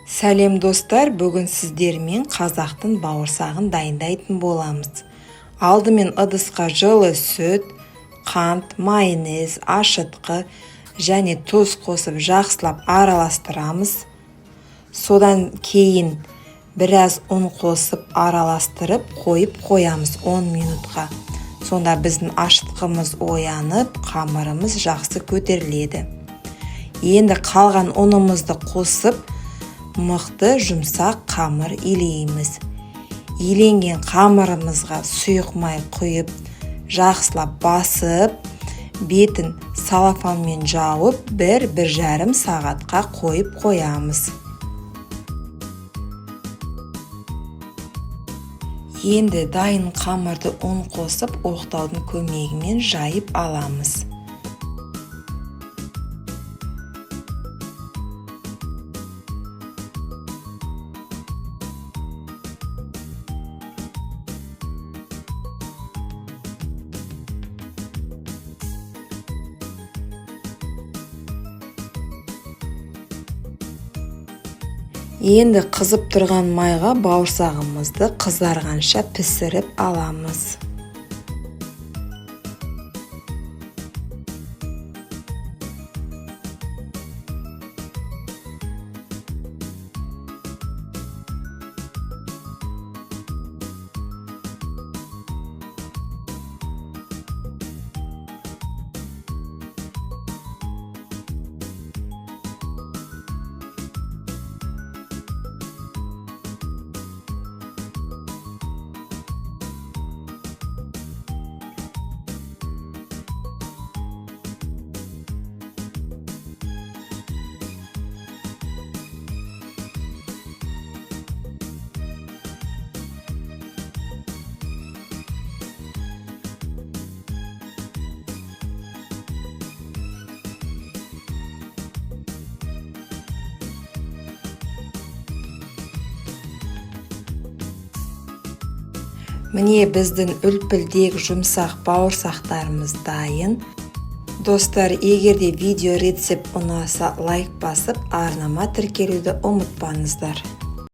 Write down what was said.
Сәлем достар, бүгін сіздермен қазақтың бауырсағын дайындайтын боламыз. Алдымен ыдысқа жылы сүт, қант, майонез, ашытқы және тұз қосып жақсылап араластырамыз. Содан кейін біраз ұн қосып араластырып қойып қоямыз 10 минутқа. Сонда біздің ашытқымыз оянып, қамырымыз жақсы көтеріледі. Енді қалған ұнымызды қосып, мықты жұмсақ қамыр илейміз. Иленген қамырымызға сұйық май құйып, жақсылап басып, бетін салафанмен жауып, 1-1,5 сағатқа қойып қоямыз. Енді дайын қамырды ұн қосып, оқтаудың көмегімен жайып аламыз. Енді қызып тұрған майға бауырсағымызды қызарғанша пісіріп аламыз. Міне біздің үлпілдек жұмсақ бауырсақтарымыз дайын. Достар, егерде видео рецепт ұнаса, лайк басып, арнама тіркелуді ұмытпаңыздар.